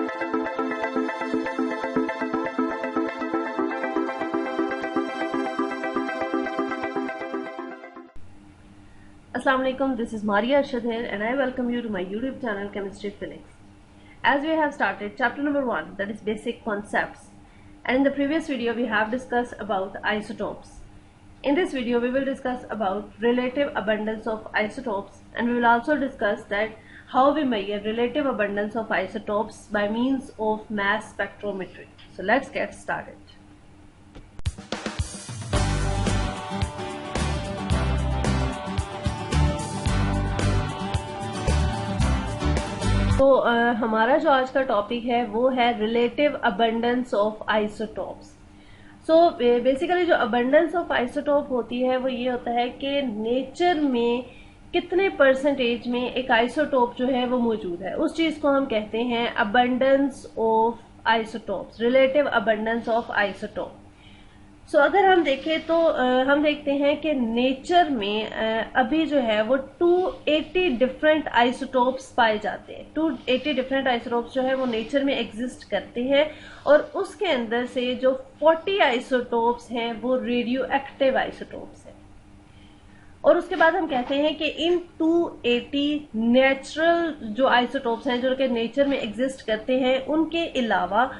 Assalamu alaikum, this is Maria Arshad here and I welcome you to my YouTube channel Chemistry Phoenix. As we have started chapter number 1, that is basic concepts, and in the previous video we have discussed about isotopes. In this video we will discuss about relative abundance of isotopes, and we will also discuss that how we measure relative abundance of isotopes by means of mass spectrometry. So let's get started. तो हमारा जो आज का topic है वो है relative abundance of isotopes. So basically जो abundance of isotope होती है वो ये होता है कि नेचर में कितने परसेंटेज में एक आइसोटॉप जो है वो मौजूद है, उस चीज को हम कहते हैं abundance of isotopes, relative abundance of isotope. So अगर हम देखें तो हम देखते हैं कि नेचर में अभी जो है वो 280 डिफरेंट आइसोटॉप्स पाए जाते हैं। 280 डिफरेंट आइसोटॉप्स जो है वो नेचर में एग्जिस्ट करते हैं, और उसके अंदर से जो 40 आइसोटॉप्स हैं वो रेडियो एक्टिव आइसोटॉप्स हैं। और उसके बाद हम कहते हैं कि इन 280 नेचुरल जो आइसोटॉप्स हैं जो कि नेचर में एग्जिस्ट करते हैं, उनके अलावा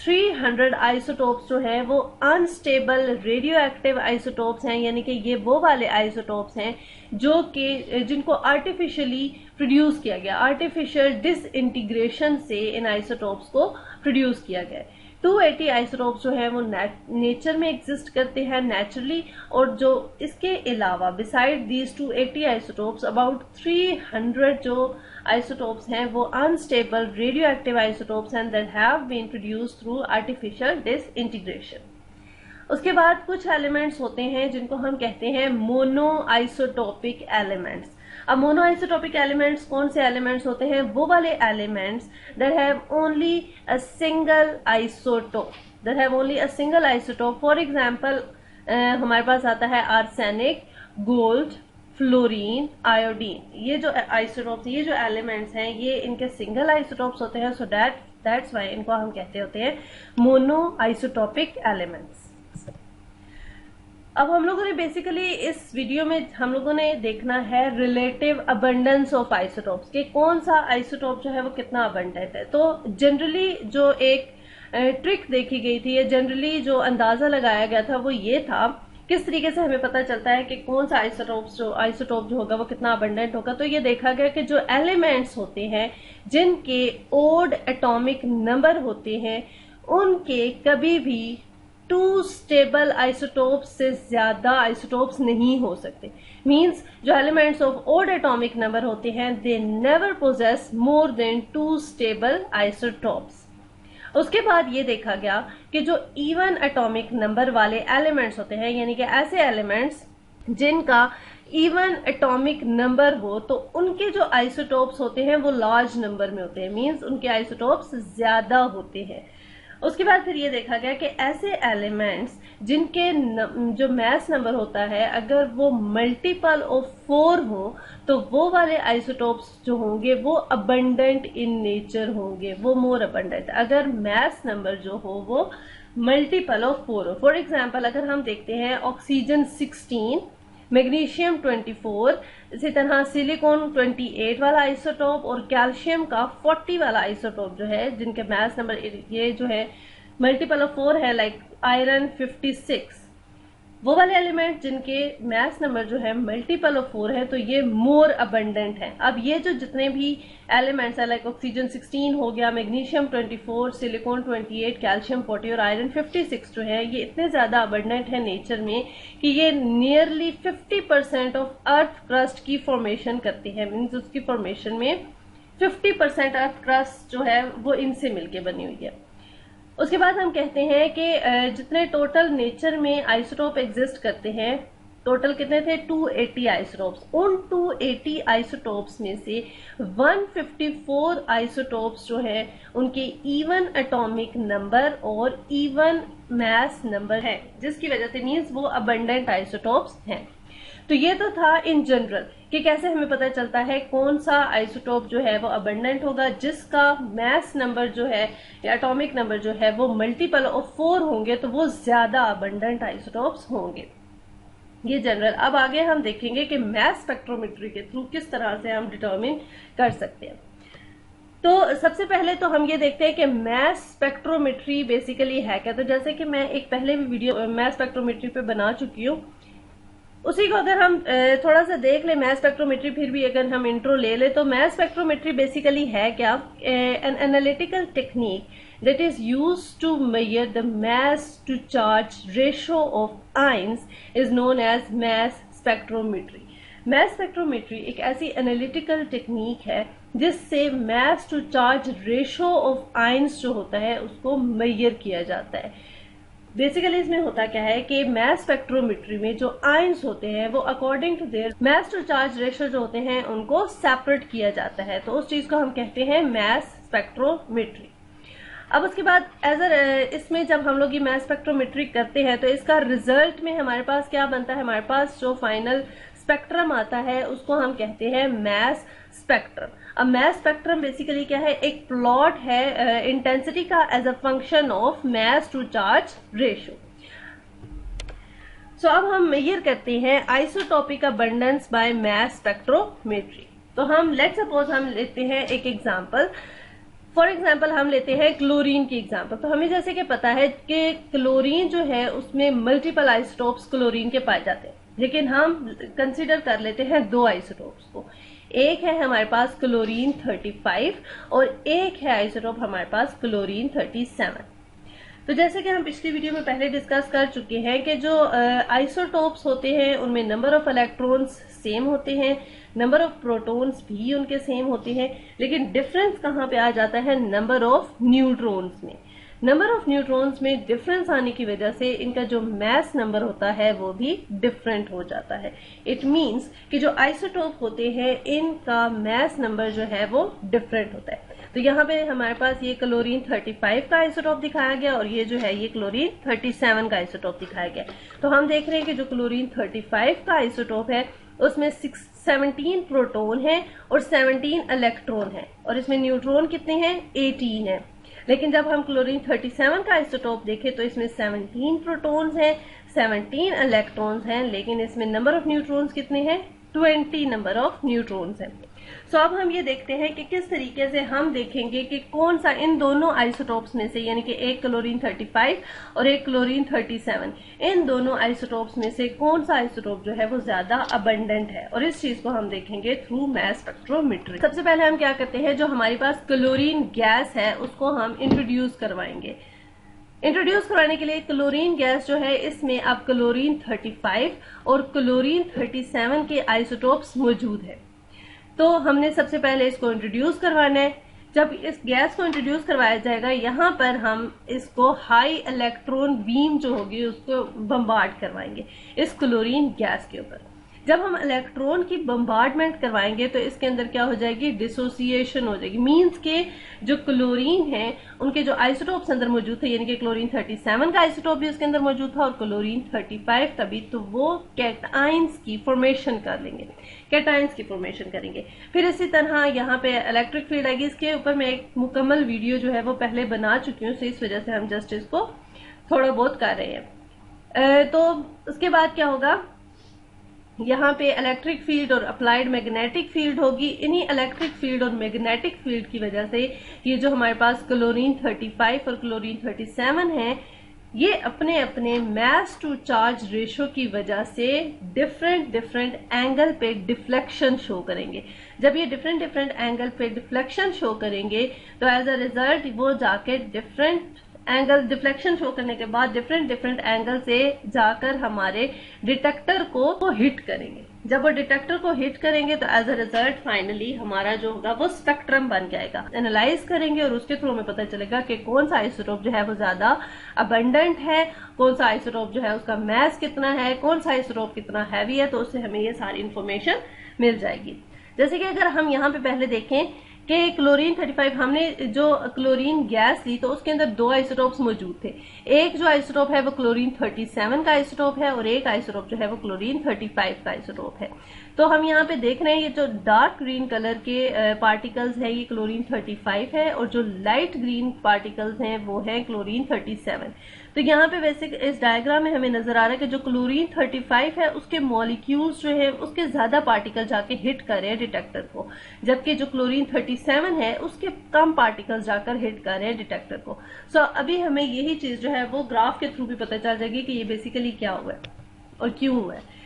300 आइसोटॉप्स जो है वो अनस्टेबल रेडियो एक्टिव आइसोटॉप्स हैं, यानी कि ये वो वाले आइसोटॉप्स हैं जो कि जिनको आर्टिफिशियली प्रोड्यूस किया गया, आर्टिफिशियल डिसइंटीग्रेशन से इन आइसोटॉप्स को प्रोड्यूस किया गया। 280 आइसोटॉप्स जो है वो नेचर में एग्जिस्ट करते हैं नेचुरली, और जो इसके अलावा बिसाइड दीज 280 आइसोटॉप्स अबाउट 300 जो आइसोटॉप्स हैं वो अनस्टेबल रेडियो एक्टिव आइसोटॉप्स हैं that have been produced through artificial disintegration. उसके बाद कुछ एलिमेंट्स होते हैं जिनको हम कहते हैं मोनो आइसोटॉपिक एलिमेंट्स। अब मोनो आइसोटॉपिक एलिमेंट्स कौन से एलिमेंट्स होते हैं? वो वाले elements that have only a single isotope, that have only a single isotope. For example हमारे पास आता है आर्सेनिक, गोल्ड, फ्लोरीन, आयोडीन। ये जो आइसोटॉप्स, ये जो एलिमेंट्स हैं, ये इनके सिंगल आइसोटॉप्स होते हैं। सो दैट्स व्हाई इनको हम कहते होते हैं मोनो आइसोटॉपिक एलिमेंट्स। अब हम लोगों ने बेसिकली इस वीडियो में हम लोगों ने देखना है रिलेटिव अबंडेंस ऑफ आइसोटॉप्स, कि कौन सा आइसोटॉप जो है वो कितना अबंडेंट है। तो जनरली जो एक ट्रिक देखी गई थी, या जनरली जो अंदाजा लगाया गया था वो ये था, किस तरीके से हमें पता चलता है कि कौन सा आइसोटॉप जो होगा वो कितना अबंडेंट होगा। तो ये देखा गया कि जो एलिमेंट्स होते हैं जिनके ओड एटॉमिक नंबर होते हैं, उनके कभी भी 2 स्टेबल आइसोटॉप्स से ज्यादा आइसोटॉप्स नहीं हो सकते। मींस जो elements of odd atomic number होते हैं they never possess more than 2 stable isotopes. उसके बाद ये देखा गया कि जो इवन एटॉमिक नंबर वाले एलिमेंट्स होते हैं, यानी कि ऐसे एलिमेंट्स जिनका इवन एटॉमिक नंबर हो, तो उनके जो आइसोटॉप्स होते हैं वो लार्ज नंबर में होते हैं, मींस उनके आइसोटॉप्स ज्यादा होते हैं। उसके बाद फिर ये देखा गया कि ऐसे एलिमेंट्स जिनके जो मैस नंबर होता है अगर वो मल्टीपल ऑफ 4 हो, तो वो वाले आइसोटॉप्स जो होंगे वो अबंडेंट इन नेचर होंगे, वो मोर अबंडेंट, अगर मैस नंबर जो हो वो मल्टीपल ऑफ 4 हो। फॉर एग्जाम्पल अगर हम देखते हैं ऑक्सीजन 16, मैग्नीशियम 24, इसी तरह सिलिकॉन 28 वाला आइसोटॉप और कैल्शियम का 40 वाला आइसोटॉप जो है जिनके मैस नंबर ये जो है मल्टीपल ऑफ 4 है, लाइक आयरन 56, वो वाले एलिमेंट जिनके मैस नंबर जो है मल्टीपल ऑफ 4 है, तो ये मोर अबंडेंट है। अब ये जो जितने भी एलिमेंट्स है, लाइक ऑक्सीजन 16 हो गया, मैग्नीशियम 24, सिलिकॉन 28, कैल्शियम 40 और आयरन 56 जो है, ये इतने ज्यादा अबंडेंट है नेचर में कि ये नियरली 50% ऑफ अर्थ क्रस्ट की फॉर्मेशन करती है। मीन्स उसकी फॉर्मेशन में 50% अर्थ क्रस्ट जो है वो इनसे मिलके बनी हुई है। उसके बाद हम कहते हैं कि जितने टोटल नेचर में आइसोटॉप एग्जिस्ट करते हैं, टोटल कितने थे? 280 आइसोटॉप्स। उन 280 आइसोटॉप्स में से 154 आइसोटॉप्स जो है उनके इवन एटॉमिक नंबर और इवन मैस नंबर है, जिसकी वजह से मीन्स वो अबंडेंट आइसोटॉप्स हैं। तो ये तो था इन जनरल कि कैसे हमें पता चलता है कौन सा आइसोटोप जो है वो अबंडेंट होगा, जिसका मास नंबर जो है या एटॉमिक नंबर जो है वो मल्टीपल ऑफ 4 होंगे, तो वो ज्यादा अबंडेंट आइसोटोप्स होंगे। ये जनरल। अब आगे हम देखेंगे कि मास स्पेक्ट्रोमेट्री के थ्रू किस तरह से हम डिटरमिन कर सकते हैं। तो सबसे पहले तो हम ये देखते हैं कि मास स्पेक्ट्रोमेट्री बेसिकली है क्या। तो जैसे कि मैं एक पहले भी वीडियो मास स्पेक्ट्रोमेट्री पे बना चुकी हूँ, उसी को अगर हम थोड़ा सा देख ले मास स्पेक्ट्रोमेट्री, फिर भी अगर हम इंट्रो ले ले तो मास स्पेक्ट्रोमेट्री बेसिकली है क्या, an analytical technique that is used to measure the mass to charge ratio of ions is known as mass spectrometry। mass spectrometry एक ऐसी एनालिटिकल टेक्निक है जिससे mass to charge ratio of ions जो होता है उसको मेजर किया जाता है। बेसिकली इसमें होता क्या है कि मास स्पेक्ट्रोमेट्री में जो आयंस होते हैं वो according to their mass to charge ratio जो होते हैं उनको सेपरेट किया जाता है, तो उस चीज को हम कहते हैं मास स्पेक्ट्रोमेट्री। अब उसके बाद इसमें जब हम लोग ये मास स्पेक्ट्रोमेट्री करते हैं तो इसका रिजल्ट में हमारे पास क्या बनता है, हमारे पास जो फाइनल स्पेक्ट्रम आता है उसको हम कहते हैं मास स्पेक्ट्रम। अब मास स्पेक्ट्रम बेसिकली क्या है, एक प्लॉट है इंटेंसिटी का as a function of mass to charge ratio. So अब हम मेजर करते हैं isotopic abundance by mass spectrometry. तो हम लेट सपोज हम लेते हैं एक एग्जांपल, फॉर एग्जाम्पल हम लेते हैं क्लोरीन की एग्जाम्पल। तो हमें जैसे कि पता है कि क्लोरीन जो है उसमें मल्टीपल आइसोटोप्स क्लोरीन के पाए जाते हैं, लेकिन हम कंसीडर कर लेते हैं 2 आइसोटोप्स को। एक है हमारे पास क्लोरीन 35 और एक है आइसोटोप हमारे पास क्लोरीन 37। तो जैसे कि हम पिछली वीडियो में पहले डिस्कस कर चुके हैं कि जो आइसोटोप्स होते हैं उनमें नंबर ऑफ इलेक्ट्रॉन्स सेम होते हैं, नंबर ऑफ प्रोटॉन्स भी उनके सेम होते हैं, लेकिन डिफरेंस कहाँ पे आ जाता है, नंबर ऑफ न्यूट्रॉन्स में। नंबर ऑफ न्यूट्रॉन्स में डिफरेंस आने की वजह से इनका जो मास नंबर होता है वो भी डिफरेंट हो जाता है। इट मींस कि जो आइसोटोप होते हैं इनका मास नंबर जो है वो डिफरेंट होता है। तो यहाँ पे हमारे पास ये क्लोरीन 35 का आइसोटोप दिखाया गया और ये जो है ये क्लोरीन 37 का आइसोटोप दिखाया गया। तो हम देख रहे हैं कि जो क्लोरीन 35 का आइसोटोप है उसमें 17 प्रोटॉन है और 17 इलेक्ट्रॉन है, और इसमें न्यूट्रॉन कितने हैं, 18 है। लेकिन जब हम क्लोरीन 37 का आइसोटोप देखें तो इसमें 17 प्रोटॉन्स हैं, 17 इलेक्ट्रॉन्स हैं, लेकिन इसमें नंबर ऑफ न्यूट्रॉन्स कितने हैं, 20 नंबर ऑफ न्यूट्रॉन्स हैं। सो अब हम ये देखते हैं कि किस तरीके से हम देखेंगे कि कौन सा इन दोनों आइसोटोप्स में से, यानी कि एक क्लोरीन 35 और एक क्लोरीन 37, इन दोनों आइसोटोप्स में से कौन सा आइसोटोप जो है वो ज्यादा अबंडेंट है, और इस चीज को हम देखेंगे थ्रू मास स्पेक्ट्रोमेट्री। सबसे पहले हम क्या करते हैं, जो हमारे पास क्लोरीन गैस है उसको हम इंट्रोड्यूस करवाएंगे। इंट्रोड्यूस करवाने के लिए क्लोरीन गैस जो है इसमें अब क्लोरीन 35 और क्लोरीन 37 के आइसोटोप्स मौजूद है। तो हमने सबसे पहले इसको इंट्रोड्यूस करवाना है। जब इस गैस को इंट्रोड्यूस करवाया जाएगा, यहाँ पर हम इसको हाई इलेक्ट्रॉन बीम जो होगी उसको बम्बार्ड करवाएंगे इस क्लोरीन गैस के ऊपर। जब हम इलेक्ट्रॉन की बम्बार्डमेंट करवाएंगे तो इसके अंदर क्या हो जाएगी, डिसोसिएशन हो जाएगी। मींस के जो क्लोरीन है उनके जो आइसोटोप्स अंदर मौजूद थे, यानी कि क्लोरीन 37 का आइसोटोप भी उसके अंदर मौजूद था और क्लोरीन 35 का भी, तो वो कैटाइंस की फॉर्मेशन कर लेंगे, कैटाइंस की फॉर्मेशन करेंगे। फिर इसी तरह यहाँ पे इलेक्ट्रिक फील्ड आएगी। इसके ऊपर मैं एक मुकम्मल वीडियो जो है वो पहले बना चुकी हूँ, तो इस वजह से हम जस्ट इसको थोड़ा बहुत कर रहे हैं। तो उसके बाद क्या होगा, यहाँ पे इलेक्ट्रिक फील्ड और अप्लाइड मैग्नेटिक फील्ड होगी। इन्हीं इलेक्ट्रिक फील्ड और मैग्नेटिक फील्ड की वजह से ये जो हमारे पास क्लोरीन 35 और क्लोरीन 37 है, ये अपने अपने मास टू चार्ज रेशियो की वजह से डिफरेंट एंगल पे डिफ्लेक्शन शो करेंगे। जब ये डिफरेंट एंगल पे डिफ्लेक्शन शो करेंगे तो एज अ रिजल्ट वो जाके डिफरेंट एंगल डिफ्लेक्शन शो करने के बाद डिफरेंट एंगल से जाकर हमारे डिटेक्टर को हिट करेंगे। जब वो डिटेक्टर को हिट करेंगे तो एज अ रिजल्ट फाइनली हमारा जो होगा वो स्पेक्ट्रम बन जाएगा। एनालाइज करेंगे और उसके थ्रू हमें पता चलेगा कि कौन सा आइसोटोप जो है वो ज्यादा अबंडेंट है, कौन सा आइसोटोप जो है उसका मास कितना है, कौन सा आइसोटोप कितना हैवी है, तो उससे हमें ये सारी इंफॉर्मेशन मिल जाएगी। जैसे कि अगर हम यहाँ पे पहले देखें कि क्लोरीन 35 हमने जो क्लोरीन गैस ली तो उसके अंदर दो आइसोटोप्स मौजूद थे। एक जो आइसोटोप है वो क्लोरीन 37 का आइसोटोप है और एक आइसोटोप जो है वो क्लोरीन 35 का आइसोटोप है। तो हम यहाँ पे देख रहे हैं ये जो डार्क ग्रीन कलर के पार्टिकल्स है ये क्लोरीन 35 है और जो लाइट ग्रीन पार्टिकल्स हैं वो है क्लोरीन 37। तो यहाँ पे वैसे इस डायग्राम में हमें नजर आ रहा है कि जो क्लोरीन 35 है उसके मॉलिक्यूल्स जो है उसके ज्यादा पार्टिकल जाके हिट कर रहे हैं डिटेक्टर को, जबकि जो क्लोरीन 37 है उसके कम पार्टिकल्स जाकर हिट कर रहे हैं डिटेक्टर को। सो अभी हमें यही चीज जो है वो ग्राफ के थ्रू भी पता चल जाएगी कि ये बेसिकली क्या हुआ है और क्यों हुआ है।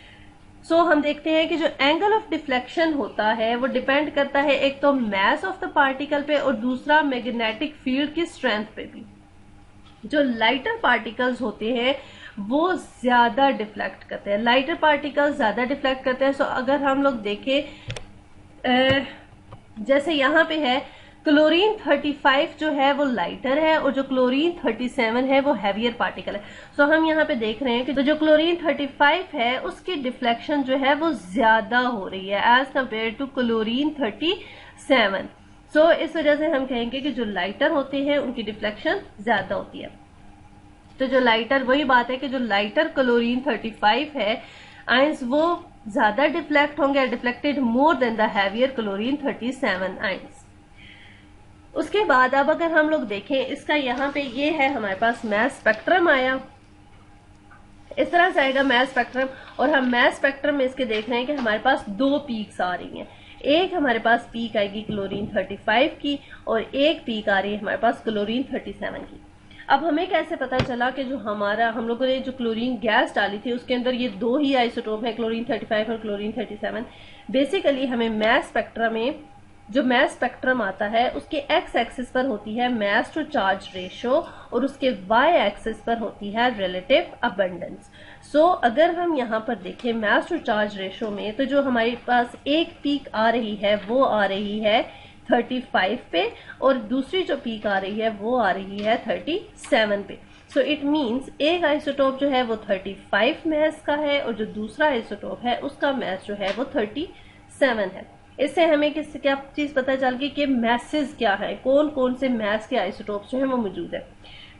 सो हम देखते हैं कि जो एंगल ऑफ डिफ्लेक्शन होता है वो डिपेंड करता है एक तो मास ऑफ द पार्टिकल पे और दूसरा मैग्नेटिक फील्ड की स्ट्रेंथ पे भी। जो लाइटर पार्टिकल्स होते हैं वो ज्यादा डिफ्लेक्ट करते हैं, लाइटर पार्टिकल्स ज्यादा डिफ्लेक्ट करते हैं। सो अगर हम लोग देखें जैसे यहाँ पे है क्लोरीन 35 जो है वो लाइटर है और जो क्लोरीन 37 है वो हैवियर पार्टिकल है। सो हम यहाँ पे देख रहे हैं कि तो जो क्लोरीन 35 है उसकी डिफ्लेक्शन जो है वो ज्यादा हो रही है एज कम्पेयर टू क्लोरीन 37। सो इस वजह से हम कहेंगे कि जो लाइटर होते हैं उनकी डिफ्लेक्शन ज्यादा होती है। तो जो लाइटर, वही बात है कि जो लाइटर क्लोरीन 35 है आयंस वो ज्यादा डिफ्लेक्ट होंगे, deflected more than the heavier chlorine 37 ions. उसके बाद अब अगर हम लोग देखें इसका यहाँ पे ये है हमारे पास मैस स्पेक्ट्रम आया, इस तरह से आएगा मैस स्पेक्ट्रम और हम मैस स्पेक्ट्रम में इसके देख रहे हैं कि हमारे पास दो पीक्स आ रही हैं। एक हमारे पास पीक आएगी क्लोरीन 35 की और एक पीक आ रही है हमारे पास क्लोरीन 37 की। अब हमें कैसे पता चला कि जो हम लोगों ने जो क्लोरीन गैस डाली थी उसके अंदर ये दो ही आइसोटोप है क्लोरीन 35 और क्लोरीन 37। बेसिकली हमें मैस स्पेक्ट्रम में जो मैस स्पेक्ट्रम आता है उसके एक्स एक्सिस पर होती है मैस टू चार्ज रेशियो और उसके वाई एक्सिस पर होती है रिलेटिव अबंडेंस। सो अगर हम यहाँ पर देखें मैस टू चार्ज रेशियो में तो जो हमारे पास एक पीक आ रही है वो आ रही है 35 पे और दूसरी जो पीक आ रही है वो आ रही है 37 पे। सो इट मीन्स एक आइसोटोप जो है वो 35 मैस का है और जो दूसरा आइसोटोप है उसका मैस जो है वो 37 है। इससे हमें किससे क्या चीज पता चल गई कि मैसेज क्या है, कौन कौन से मैस के आइसोटोप्स जो है वो मौजूद है।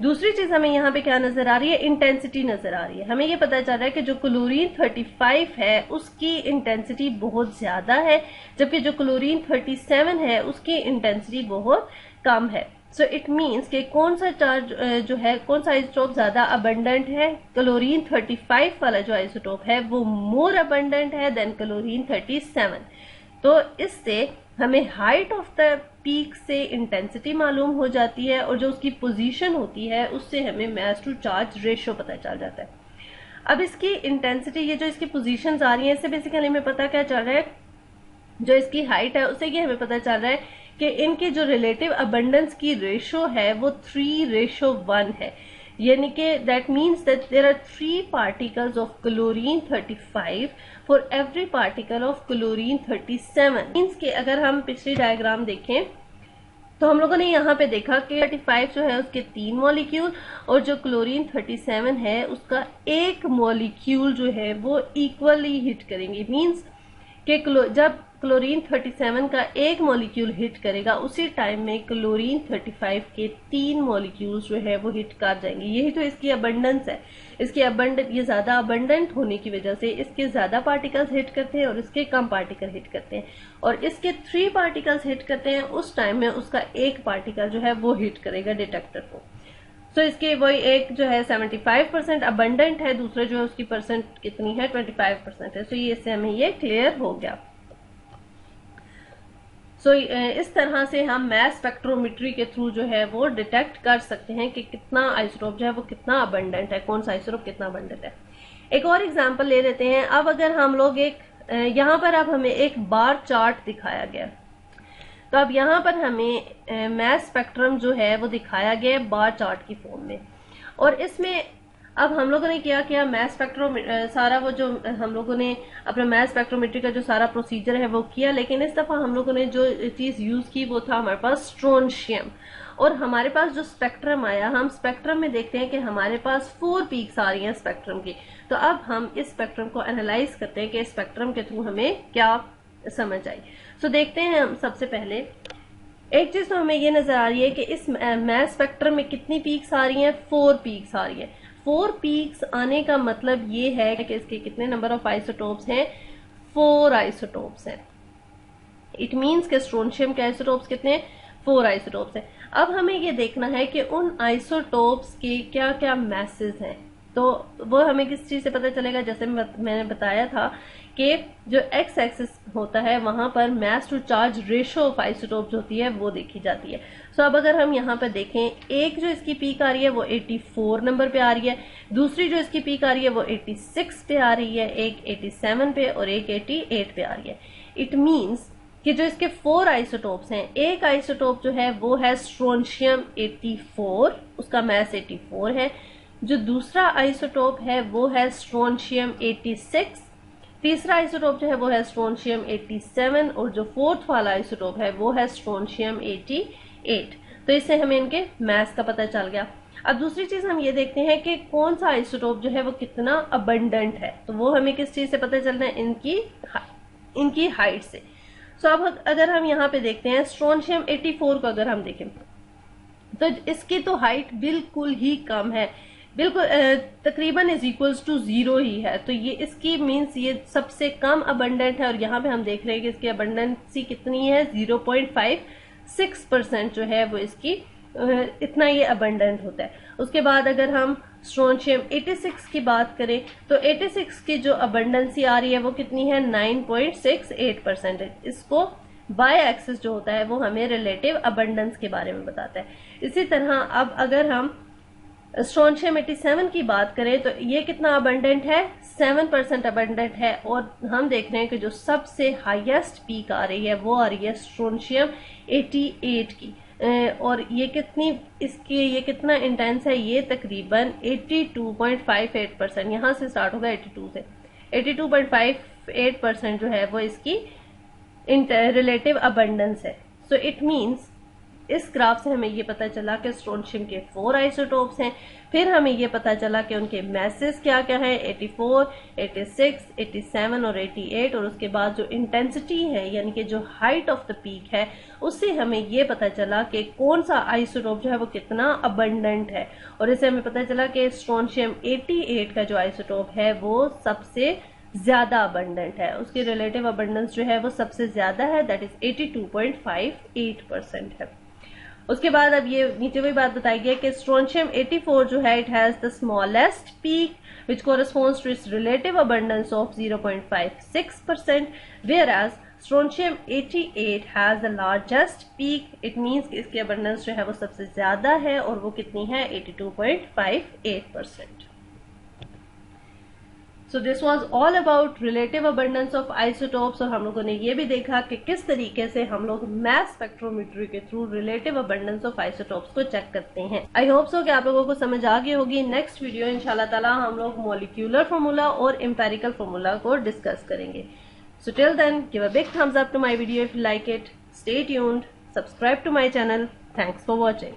दूसरी चीज हमें यहाँ पे क्या नजर आ रही है, इंटेंसिटी नजर आ रही है। हमें ये पता चल रहा है कि जो क्लोरीन 35 है उसकी इंटेंसिटी बहुत ज्यादा है जबकि जो क्लोरीन 37 है उसकी इंटेंसिटी बहुत कम है। सो इट मीन्स कि कौन सा चार्ज जो है, कौन सा आइसोटोप ज्यादा अबंडेंट है, क्लोरीन 35 वाला जो आइसोटोप है वो मोर अबंडेंट है देन क्लोरीन 37। तो इससे हमें हाइट ऑफ द पीक से इंटेंसिटी मालूम हो जाती है और जो उसकी पोजीशन होती है उससे हमें मैस टू चार्ज रेशियो पता चल जाता है। अब इसकी इंटेंसिटी, ये जो इसकी पोजीशंस आ रही हैं, इससे बेसिकली हमें पता क्या चल रहा है, जो इसकी हाइट है उससे ये हमें पता चल रहा है कि इनकी जो रिलेटिव अबंडेंस की रेशियो है वो 3:1 है। यानी कि that means that there are 3 particles of chlorine 35 for every particle of chlorine 37। Means कि अगर हम पिछली डायग्राम देखें तो हम लोगों ने यहाँ पे देखा कि 35 जो है उसके 3 मॉलिक्यूल और जो क्लोरीन 37 है उसका एक मॉलिक्यूल जो है वो इक्वली हिट करेंगे। मीन्स कि जब क्लोरीन 37 का एक मॉलिक्यूल हिट करेगा उसी टाइम में क्लोरीन 35 के 3 मॉलिक्यूल्स जो है वो हिट कर जाएंगे। यही तो इसकी अबंडेंस है। इसकी ये ज्यादा अबंडेंट होने की वजह से इसके ज्यादा पार्टिकल्स हिट करते हैं और इसके कम पार्टिकल हिट करते हैं और इसके 3 पार्टिकल्स हिट करते हैं उस टाइम में उसका एक पार्टिकल जो है वो हिट करेगा डिटेक्टर को। तो इसके वही एक जो है 75% अबंडेंट है, दूसरा जो है उसकी परसेंट कितनी है 25% है। सो ये इससे हमें ये क्लियर हो गया। सो इस तरह से हम मैस स्पेक्ट्रोमेट्री के थ्रू जो है वो डिटेक्ट कर सकते हैं कि कितना आइसोटोप जो है वो कितना अबंडेंट है, कौन सा आइसोटोप कितना अबंडेंट है। एक और एग्जांपल ले लेते हैं। अब अगर हम लोग यहाँ पर अब हमें एक बार चार्ट दिखाया गया, तो अब यहाँ पर हमें मैस स्पेक्ट्रम जो है वो दिखाया गया है बार चार्ट की फॉर्म में और इसमें अब हम लोगों ने क्या किया, मैस सारा वो जो हम लोगों ने अपना मैस स्पेक्ट्रोमेट्री का जो सारा प्रोसीजर है वो किया, लेकिन इस दफा हम लोगों ने जो चीज यूज की वो था हमारे पास स्ट्रोनशियम और हमारे पास जो स्पेक्ट्रम आया, हम स्पेक्ट्रम में देखते हैं कि हमारे पास 4 पीक्स आ रही हैं स्पेक्ट्रम की। तो अब हम इस स्पेक्ट्रम को एनालाइज करते हैं कि स्पेक्ट्रम के थ्रू हमें क्या समझ आई। सो देखते हैं हम सबसे पहले एक चीज तो हमें ये नजर आ रही है कि इस मास स्पेक्ट्रम में कितनी पीक्स आ रही हैं, 4 पीक्स आ रही है। 4 पीक्स आने का मतलब ये है कि इसके कितने नंबर ऑफ आइसोटोप्स हैं, 4 आइसोटोप्स हैं। इट मीन्स के स्ट्रोंशियम के आइसोटोप्स कितने, 4 आइसोटोप्स हैं। अब हमें ये देखना है कि उन आइसोटोप्स के क्या क्या मैसेज हैं, तो वो हमें किस चीज से पता चलेगा, जैसे मैंने बताया था कि जो एक्स एक्सिस होता है वहां पर mass to charge ratio of isotopes होती है वो देखी जाती है। सो अब अगर हम यहाँ पर देखें, एक जो इसकी पीक आ रही है वो 84 नंबर पे आ रही है, दूसरी जो इसकी पीक आ रही है वो 86 पे आ रही है, एक 87 पे और एक 88 पे आ रही है। इट मीन्स कि जो इसके 4 आइसोटोप्स हैं, एक आइसोटोप जो है वो है स्ट्रोंशियम 84, उसका मास 84 है। जो दूसरा आइसोटोप है वो है स्ट्रोंशियम 86, तीसरा आइसोटोप जो है वो है स्ट्रोंशियम 87 और जो फोर्थ वाला आइसोटोप है वो है स्ट्रोंशियम 88। तो इससे हमें इनके मास का पता चल गया। अब दूसरी चीज हम ये देखते हैं कि कौन सा आइसोटोप जो है वो कितना अबंडेंट है, तो वो हमें किस चीज से पता चलना है, इनकी हाइट से। सो अब अगर हम यहाँ पे देखते हैं स्ट्रोंशियम 84 को अगर हम देखें तो इसकी तो हाइट बिल्कुल ही कम है, बिल्कुल तकरीबन इज इक्वल्स टू 0 ही है। तो ये इसकी मीन्स ये सबसे कम अबंडेंट है और यहाँ पे हम देख रहे हैं कि इसकी अबंडेंसी कितनी है, 0.56% जो है वो इसकी इतना ये अबंडेंट होता है। उसके बाद अगर हम स्ट्रोंशियम 86 की बात करें तो 86 की जो अबंडेंसी आ रही है वो कितनी है, 9.68% है। इसको बाय एक्सिस जो होता है वो हमें रिलेटिव अबंडेंस के बारे में बताता है। इसी तरह अब अगर हम स्ट्रोंशियम 87 की बात करें तो ये कितना अबंडेंट है, 7% अबंडेंट है। और हम देख रहे हैं कि जो सबसे हाईएस्ट पीक आ रही है वो आ रही है स्ट्रोंशियम 88 की, और ये कितना इंटेंस है, ये तकरीबन 82.58%, यहां से स्टार्ट होगा 82 से, 82.58% जो है वो इसकी रिलेटिव अबंडेंस है। सो इट मीन्स इस ग्राफ से हमें ये पता चला कि स्ट्रोंशियम के 4 आइसोटोप्स हैं। फिर हमें ये पता चला कि उनके मैसेज क्या क्या है, 84, 86, 87 और 88। और उसके बाद जो इंटेंसिटी है यानी कि जो हाइट ऑफ द पीक है उससे हमें ये पता चला कि कौन सा आइसोटोप जो है वो कितना अबंडेंट है। और इससे हमें पता चला कि स्ट्रोंशियम 88 का जो आइसोटोप है वो सबसे ज्यादा अबंडेंट है, उसकी रिलेटिव अबंडेंस जो है वो सबसे ज्यादा है, दैट इज 82.58% है। उसके बाद अब ये नीचे वही बात बताई गई है कि स्ट्रोंशियम 84 जो है it has the smallest peak which corresponds to its relative abundance of 0.56%, whereas strontium 88 has the largest peak. It means कि इसकी अबंडेंस जो है वो सबसे ज्यादा है और वो कितनी है, 82.58%। So this was all about relative abundance of isotopes. और हम लोगों ने ये भी देखा कि किस तरीके से हम लोग मास स्पेक्ट्रोमेट्री के through relative abundance of isotopes को चेक करते हैं। आई होप सो कि आप लोगों को समझ आ गई होगी। नेक्स्ट वीडियो इंशाल्लाह ताला हम लोग मॉलिक्यूलर फॉर्मूला और एम्पेरिकल फॉर्मूला को डिस्कस करेंगे। So till then give a big thumbs up to my video if you like it, stay tuned, subscribe to my channel. Thanks for watching.